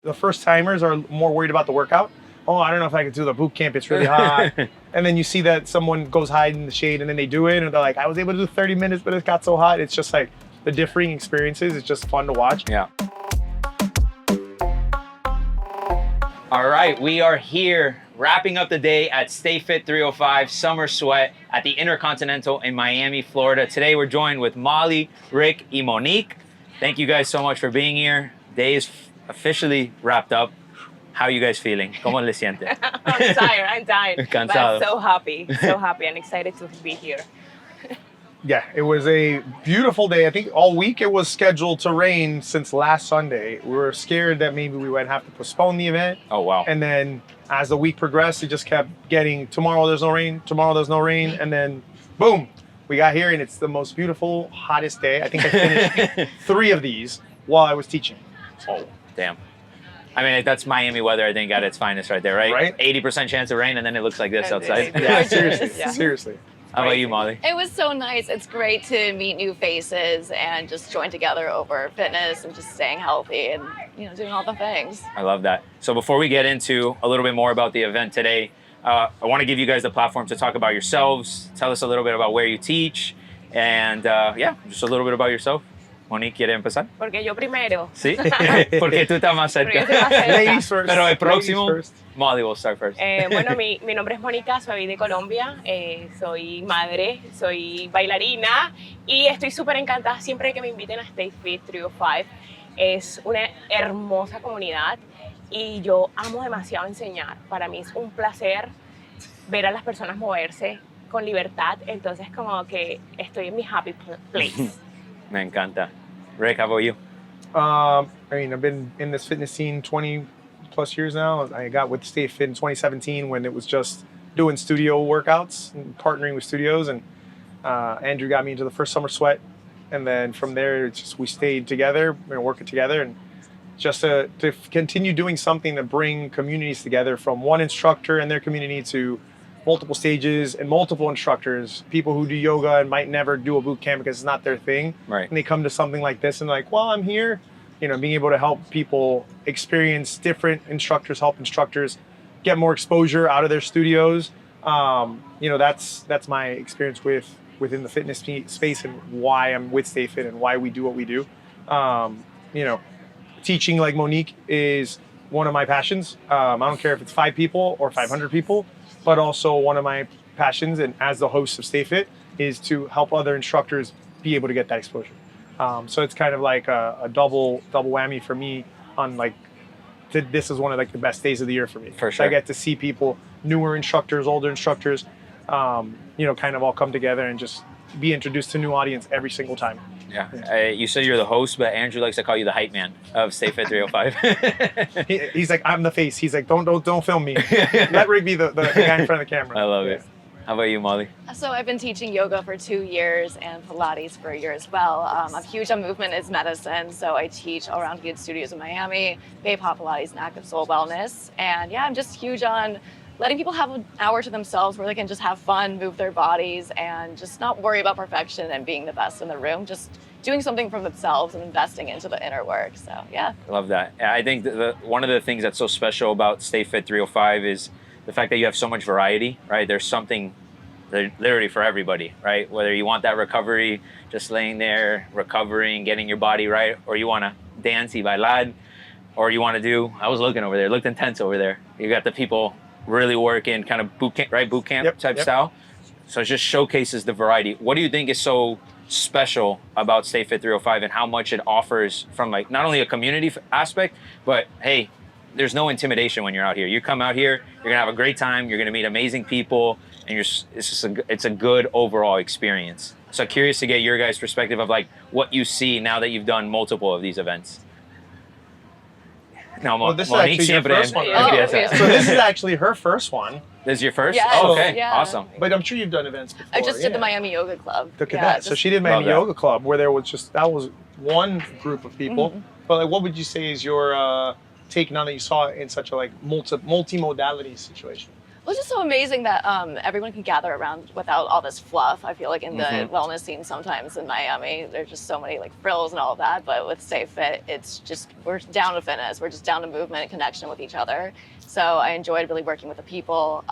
The first timers are more worried about the workout. Oh, I don't know if I can do the boot camp. It's really hot. And then you see that someone goes hide in the shade and then they do it and they're like, I was able to do 30 minutes, but it got so hot. It's just like the differing experiences. It's just fun to watch. Yeah. All right, we are here wrapping up the day at Stay Fit 305 Summer Sweat at the Intercontinental in Miami, Florida. Today we're joined with Molly, Rick, and Monik. Thank you guys so much for being here. Day is officially wrapped up. How are you guys feeling? ¿Cómo le siente? I'm tired. Cansado. But so happy and excited to be here. Yeah, it was a beautiful day. I think all week it was scheduled to rain since last Sunday. We were scared that maybe we would have to postpone the event. Oh, wow. And then as the week progressed, it just kept getting, tomorrow there's no rain, and then boom, we got here and it's the most beautiful, hottest day. I think I finished 3 of these while I was teaching. Oh, damn. I mean, that's Miami weather, I think, at its finest right there, right? Right. 80% chance of rain and then it looks like this outside. Yeah, seriously, Yeah. seriously. How about you, Molly? It was so nice. It's great to meet new faces and just join together over fitness and just staying healthy and, doing all the things. I love that. So before we get into a little bit more about the event today, I want to give you guys the platform to talk about yourselves. Tell us a little bit about where you teach and just a little bit about yourself. Monique, ¿quiere empezar? Porque yo primero. Sí, porque tú estás más cerca. Porque yo estoy más cerca. Ladies first. Pero el próximo, Ladies first. Molly will start first. Bueno, mi nombre es Mónica, soy de Colombia, soy madre, soy bailarina y estoy súper encantada siempre que me inviten a Stay Fit 305. Es una hermosa comunidad y yo amo demasiado enseñar. Para mí es un placer ver a las personas moverse con libertad, entonces como que estoy en mi happy place. Me encanta. Rick, how about you? I mean, I've been in this fitness scene 20 plus years now. I got with Stay Fit in 2017 when it was just doing studio workouts and partnering with studios. And Andrew got me into the first Summer Sweat. And then from there, it's just we stayed together, we were working together. And just to continue doing something to bring communities together from one instructor and their community to multiple stages and multiple instructors, people who do yoga and might never do a boot camp because it's not their thing. Right. And they come to something like this and like, well, I'm here, being able to help people experience different instructors, help instructors get more exposure out of their studios. That's my experience within the fitness space and why I'm with Stay Fit and why we do what we do. Teaching like Monique is one of my passions. I don't care if it's 5 people or 500 people, but also one of my passions, and as the host of Stay Fit, is to help other instructors be able to get that exposure. So it's kind of like a double whammy for me on this is one of the best days of the year for me. For sure. I get to see people, newer instructors, older instructors, kind of all come together and just be introduced to a new audience every single time. Yeah. You said you're the host, but Andrew likes to call you the hype man of Stay Fit 305. He's like, I'm the face. He's like, don't film me. Let Rick be the guy in front of the camera. I love it. How about you, Molly? So I've been teaching yoga for 2 years and Pilates for a year as well. I'm huge on movement is medicine, so I teach all around good studios in Miami, Bay Pop Pilates and Active Soul Wellness. And I'm just huge on letting people have an hour to themselves where they can just have fun, move their bodies, and just not worry about perfection and being the best in the room, just doing something for themselves and investing into the inner work. So, yeah. I love that. I think one of the things that's so special about Stay Fit 305 is the fact that you have so much variety, right? There's something literally for everybody, right? Whether you want that recovery, just laying there, recovering, getting your body right, or you want to dance y bailar, or you want to I was looking over there, it looked intense over there. You got the people really working kind of boot camp, right? Boot camp type style. So it just showcases the variety. What do you think is so special about Stay Fit 305 and how much it offers from not only a community aspect, but hey, there's no intimidation when you're out here. You come out here, you're gonna have a great time, you're gonna meet amazing people, and it's a good overall experience. So curious to get your guys' perspective of what you see now that you've done multiple of these events. No, Well, this is actually your first one, right? Yes. So this is actually her first one, This is your first? Yes, Oh, okay, yeah. awesome. but I'm sure you've done events before. I just did the Miami Yoga Club. Look at Yeah, that. So just- she did Miami Love that. Yoga Club where that was one group of people. But what would you say is your take now that you saw it in such a multi-modality situation? Well, it's just so amazing that everyone can gather around without all this fluff. I feel like in the wellness scene sometimes in Miami, there's just so many like frills and all of that. But with Stay Fit, it's just, we're down to fitness. We're just down to movement and connection with each other. So I enjoyed really working with the people,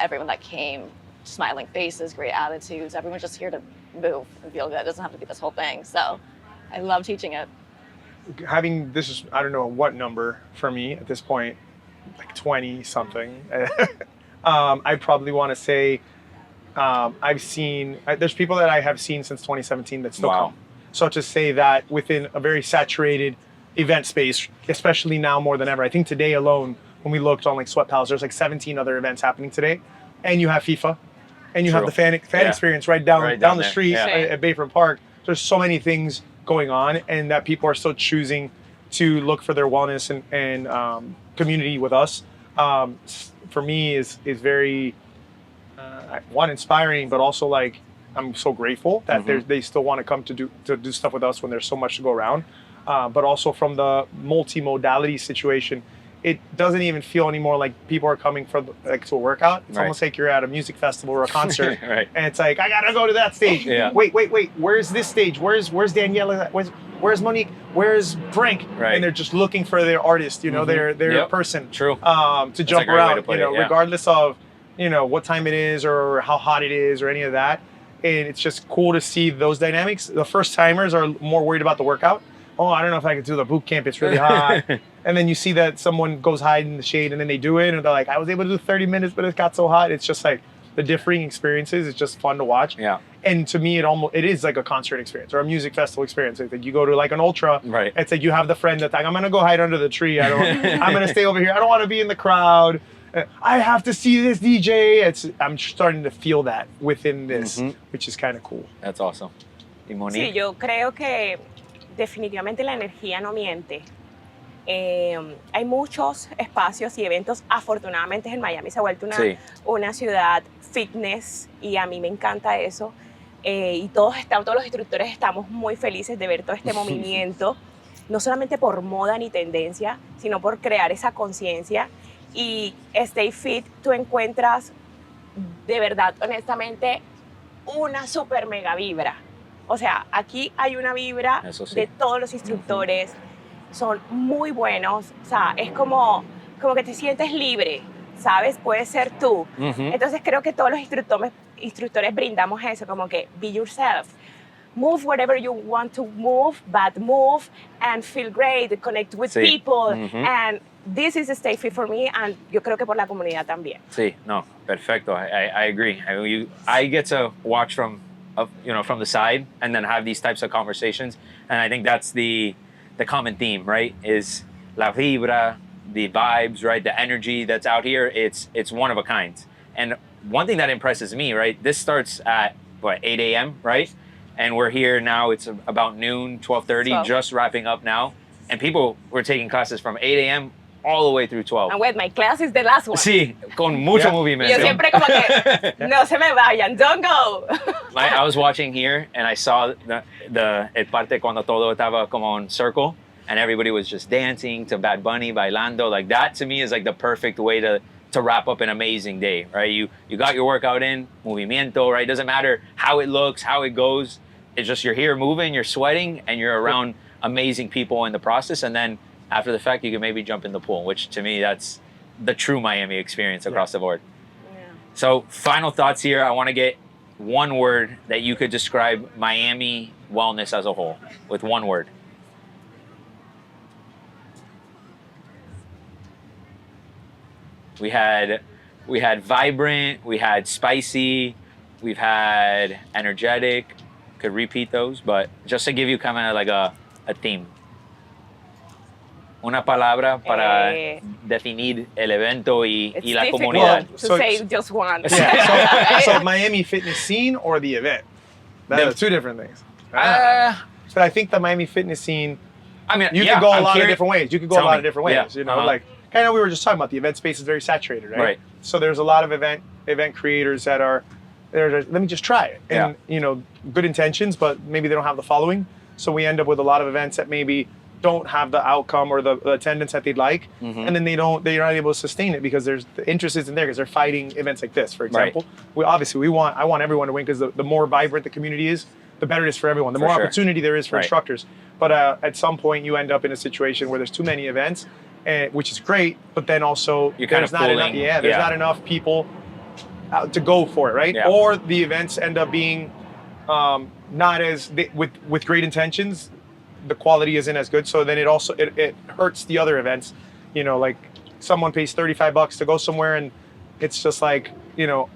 everyone that came, smiling faces, great attitudes. Everyone's just here to move and feel good. It doesn't have to be this whole thing. So I love teaching it. Having this is, I don't know what number for me at this point, like 20 something. I probably want to say I've seen, there's people that I have seen since 2017 that still come. So to say that within a very saturated event space, especially now more than ever, I think today alone, when we looked on like Sweat Pals, there's like 17 other events happening today. And you have FIFA, and you have the fan experience right down the street at Bayfront Park. There's so many things going on, and that people are still choosing to look for their wellness and community with us. For me is very one, inspiring, but also like I'm so grateful that they still want to come to do stuff with us when there's so much to go around. But also from the multimodality situation, it doesn't even feel anymore like people are coming for to a workout. It's almost like you're at a music festival or a concert, and it's like, I gotta go to that stage. Wait, where's this stage? Where's Daniela? Where's Monik? Where's Frank? And they're just looking for their artist, their person. To jump around, regardless of what time it is or how hot it is or any of that. And it's just cool to see those dynamics. The first timers are more worried about the workout. Oh, I don't know if I can do the boot camp. It's really hot. And then you see that someone goes hide in the shade and then they do it and they're like, I was able to do 30 minutes, but it got so hot. It's just like the differing experiences. It's just fun to watch. And to me, it is like a concert experience or a music festival experience. It's like you go to like an ultra. It's like you have the friend that's like, I'm going to go hide under the tree. I'm going to stay over here. I don't want to be in the crowd. I have to see this DJ. I'm starting to feel that within this, which is kind of cool. That's awesome. ¿Y Moni? Sí, yo creo que definitivamente la energía no miente. Hay muchos espacios y eventos. Afortunadamente en Miami se ha vuelto una ciudad fitness y a mí me encanta eso. Y todos los instructores estamos muy felices de ver todo este movimiento, no solamente por moda ni tendencia, sino por crear esa conciencia. Y Stay Fit, tú encuentras de verdad, honestamente, una super mega vibra. O sea, aquí hay una vibra de todos los instructores, son muy buenos, o sea, es como que te sientes libre, ¿sabes? Puedes ser tú. Entonces creo que todos los instructores brindamos eso, como que be yourself. Move wherever you want to move, but move and feel great, connect with people. And this is a Stay Fit for me, and yo creo que por la comunidad también. Sí, no, perfecto. I agree. I get to watch from the side and then have these types of conversations, and I think that's the common theme, right? Is la vibra, the vibes, right? The energy that's out here. It's one of a kind. And one thing that impresses me, right? This starts at 8 a.m., right? And we're here now. It's about noon, 12:30, just wrapping up now. And people were taking classes from 8 a.m. all the way through 12. And wait, my class is the last one. Sí, con mucho movimiento. Yo siempre como que, no se me vayan, don't go. I was watching here and I saw el parte cuando todo estaba como en circle and everybody was just dancing to Bad Bunny, bailando. Like that to me is like the perfect way to wrap up an amazing day, right? You got your workout in, movimiento, right? Doesn't matter how it looks, how it goes. It's just you're here moving, you're sweating, and you're around amazing people in the process. And then after the fact, you can maybe jump in the pool, which to me, that's the true Miami experience across the board. So final thoughts here. I want to get one word that you could describe Miami wellness as a whole with one word. We had vibrant, we had spicy, we've had energetic. Could repeat those, but just to give you kind of like a theme. Una palabra para definir el evento y la comunidad. To say just one. So Miami fitness scene or the event? Those are two different things. So I think the Miami fitness scene, I mean, you can go a lot of different ways. You can go a lot of different ways. Yeah. Like kind of we were just talking about, the event space is very saturated, right? So there's a lot of event creators that are there. Let me just try it, and good intentions, but maybe they don't have the following. So we end up with a lot of events that maybe don't have the outcome or the attendance that they'd like, Mhm. and then they're not able to sustain it because the interest isn't there because they're fighting events like this, for example. I want everyone to win because the more vibrant the community is, the better it is for everyone. The For more sure. opportunity there is for Right. instructors. But at some point, you end up in a situation where there's too many events, which is great, but then also You're kind there's of not enough. pooling. Yeah, there's Yeah. not enough people to go for it, right? Yeah. Or the events end up being not as with great intentions. The quality isn't as good, so then it hurts the other events. You know, like someone pays $35 to go somewhere, and it's just like, you know,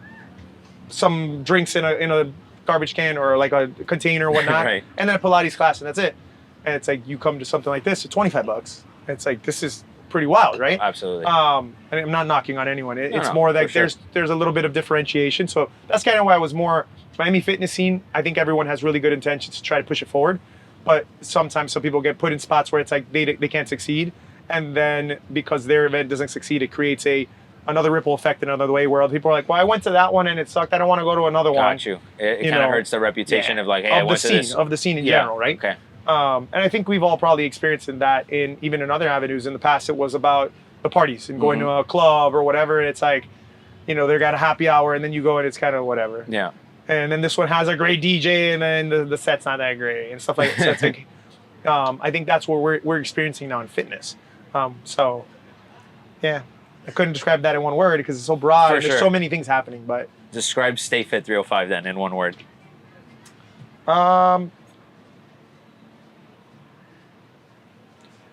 some drinks in a garbage can or like a container or whatnot, Right. and then a Pilates class, and that's it. And it's like you come to something like this at $25. It's like this is pretty wild, right? Absolutely. And I'm not knocking on anyone. It's no, more like for sure. there's a little bit of differentiation. So that's kind of why I was more Miami fitness scene. I think everyone has really good intentions to try to push it forward, but sometimes some people get put in spots where it's like they can't succeed, and then because their event doesn't succeed, it creates another ripple effect in another way where other people are like, well, I went to that one and it sucked. I don't want to go to another one. Got you. It You kind of know, hurts the reputation Yeah. of like, hey, I of went the to scene this. of the scene in Yeah. general, right? Okay. And I think we've all probably experienced that in even in other avenues. In the past, it was about the parties and going to a club or whatever. And it's like, you know, they got a happy hour and then you go and it's kind of whatever. Yeah. And then this one has a great DJ and then the set's not that great and stuff like that. So it's like, I think that's what we're experiencing now in fitness. So, yeah, I couldn't describe that in one word because it's so broad. For and There's sure. so many things happening, but Describe Stay Fit 305 then in one word.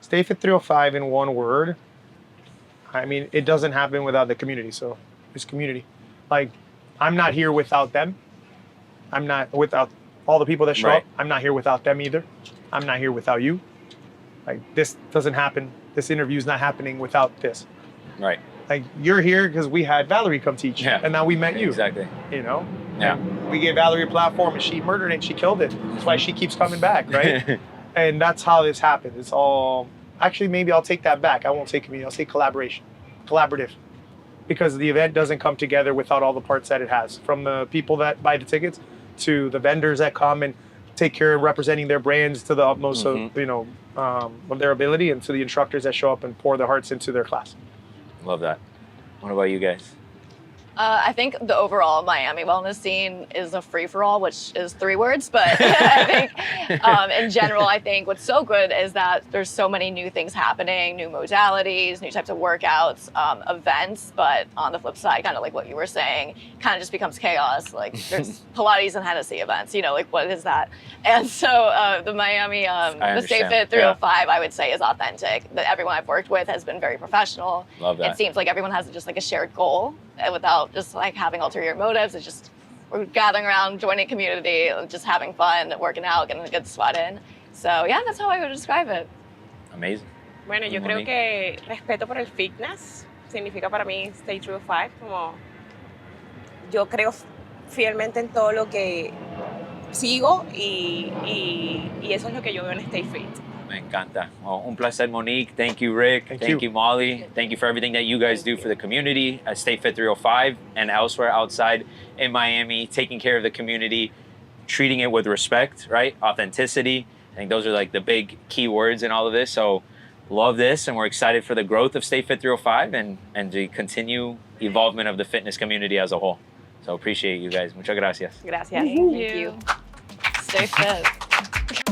Stay Fit 305 in one word. I mean, it doesn't happen without the community. So it's community. Like, I'm not here without them. I'm not without all the people that show Right. up. I'm not here without them either. I'm not here without you. Like, this doesn't happen. This interview's not happening without this. Right. Like, you're here because we had Valerie come teach, Yeah. and now we met you. Exactly. You know? Yeah. And we gave Valerie a platform, and she murdered it. She killed it. That's why she keeps coming back, right? And that's how this happened. It's all actually, maybe I'll take that back. I won't say community. I'll say collaboration, collaborative, because the event doesn't come together without all the parts that it has. From the people that buy the tickets to the vendors that come and take care of representing their brands to the utmost of of their ability, and to the instructors that show up and pour their hearts into their class. Love that. What about you guys? I think the overall Miami wellness scene is a free-for-all, which is 3 words, but I think in general, I think what's so good is that there's so many new things happening, new modalities, new types of workouts, events, but on the flip side, kind of like what you were saying, kind of just becomes chaos. Like there's Pilates and Hennessy events, you know, like what is that? And so the Miami, the Stay understand. Fit 305, I would say is authentic. That everyone I've worked with has been very professional. Love that. It seems like everyone has just like a shared goal without just like having ulterior motives. It's just we're gathering around, joining community, just having fun, working out, getting a good sweat in. So yeah, that's how I would describe it. Amazing. Bueno, yo creo Monique. que respeto por el fitness significa para mí Stay True 5, como yo creo fielmente en todo lo que sigo y eso es lo que yo veo en Stay Fit. Me encanta. Well, un placer, Monique. Thank you, Rick. Thank you. Molly. Thank you for everything that you guys do for the community at Stay Fit 305 and elsewhere outside in Miami, taking care of the community, treating it with respect, right? Authenticity. I think those are like the big key words in all of this. So love this, and we're excited for the growth of Stay Fit 305 and the continue evolvement of the fitness community as a whole. So appreciate you guys. Muchas gracias. Gracias. Thank you. Stay fit.